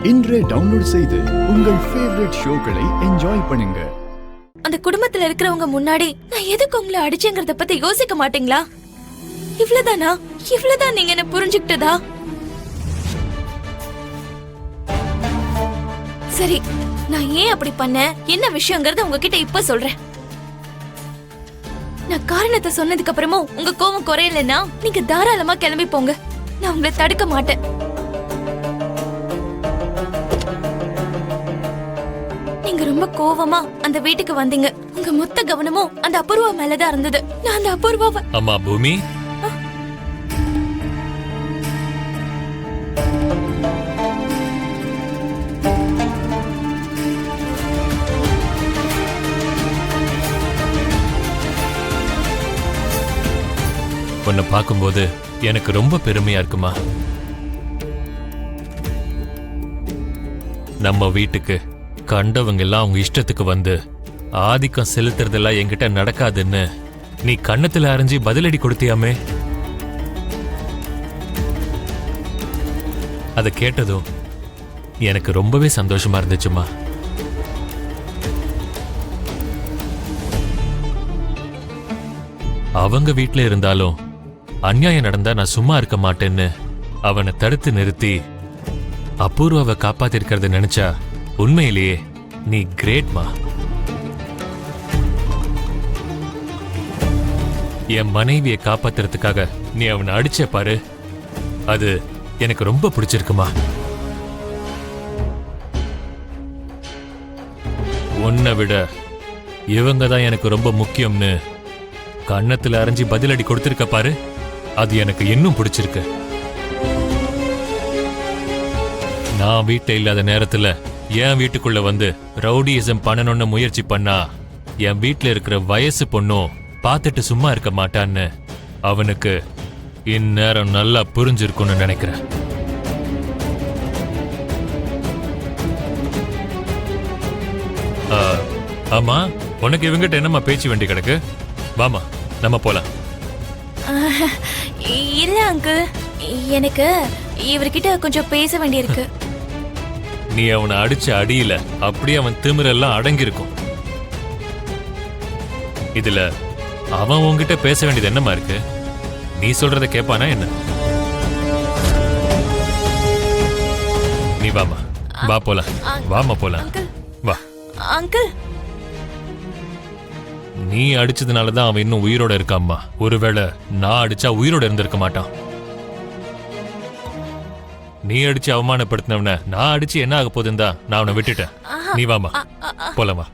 இன்றே டவுன்லோட் செய்து உங்கள் ஃபேவரட் ஷோக்களை என்ஜாய் பண்ணுங்க. அந்த குடும்பத்துல இருக்கிறவங்க முன்னாடி நான் எதுக்கு உங்களை அடிச்சேங்கறத பத்தி யோசிக்க மாட்டீங்களா? இவ்வளவுதானா? இவ்வளவுதான் நீங்க என்ன புரிஞ்சுக்கிட்டதா? சரி, நான் ஏன் அப்படி பண்ணேன், என்ன விஷயங்கிறத உங்ககிட்ட இப்ப சொல்றேன். நான் காரணத்தை சொன்னதுக்கு அப்புறமும் உங்க கோவம் குறையலன்னா நீங்க தாராளமா கிளம்பி போங்க. நான் உங்களை தடுக்க மாட்டேன். நீங்க ரொம்ப கோவமா அந்த வீட்டுக்கு வந்தீங்க. உங்க மொத்த கவனமும் அந்த அபூர்வா மேலதான் இருந்தது. நான் அந்த அபூர்வாவை அம்மா பூமி, உன்னை பார்க்கும்போது எனக்கு ரொம்ப பெருமையா இருக்குமா. நம்ம வீட்டுக்கு கண்டவங்க எல்லாம் அவங்க இஷ்டத்துக்கு வந்து ஆதிக்கம் செலுத்துறதெல்லாம் என்கிட்ட நடக்காதுன்னு நீ கண்ணத்துல அரைஞ்சி பதிலடி கொடுத்தியாமே. அதை கேட்டதும் எனக்கு ரொம்பவே சந்தோஷமா இருந்துச்சுமா. அவங்க வீட்டுல இருந்தாலும் அநியாயம் நடந்தா நான் சும்மா இருக்க மாட்டேன்னு அவனை தடுத்து நிறுத்தி அபூர்வாவை காப்பாத்திருக்கிறத நினைச்சா உண்மையிலேயே நீ கிரேட்மா. என் மனைவியை காப்பாத்துறதுக்காக நீ அவனை அடிச்ச பாரு, அது எனக்கு ரொம்ப பிடிச்சிருக்குமா. உன்னை விட இவங்க தான் எனக்கு ரொம்ப முக்கியம்னு கண்ணத்துல அரைஞ்சி பதிலடி கொடுத்திருக்க பாரு, அது எனக்கு இன்னும் பிடிச்சிருக்கு. நான் வீட்டுல இல்லாத நேரத்துல என் வீட்டுக்குள்ள வந்து ரவுடியிசம் பண்ணணும்னு முயற்சி பண்ணா என் வீட்டுல இருக்கிற வயசு பொண்ணும் பார்த்துட்டு சும்மா இருக்க மாட்டான்னு அவனுக்கு இந்நேரம் நல்லா புரிஞ்சிருக்கும்னு நினைக்கிறேன். ஆமா, உனக்கு இவங்கிட்ட என்னம்மா பேச்சு வேண்டி கிடக்கு? வாமா, நம்ம போலாம். இல்ல அங்கிள், எனக்கு இவர்கிட்ட கொஞ்சம் பேச வேண்டியிருக்கு. நீ அவனை அடிச்ச அடியில அப்படியே அவன் திமிரெல்லாம் அடங்கியிருக்கும். இதுல அவன் உன்கிட்ட பேச வேண்டியது என்னமா இருக்கு? நீ சொல்றத கேட்பானா என்ன? நீ வாமா, வா போலாம். வாமா போலாம், வா. அங்கிள், நீ அடிச்சதுனாலதான் அவன் இன்னும் உயிரோட இருக்காம்மா. ஒருவேளை நான் அடிச்சா உயிரோட இருந்திருக்க மாட்டான். நீ அடிச்சு அவமானப்படுத்தினவன நான் அடிச்சு என்ன ஆக போதுன்னு தான் நான் அவனை விட்டுட்டேன். நீ வாமா, போலாம் வா.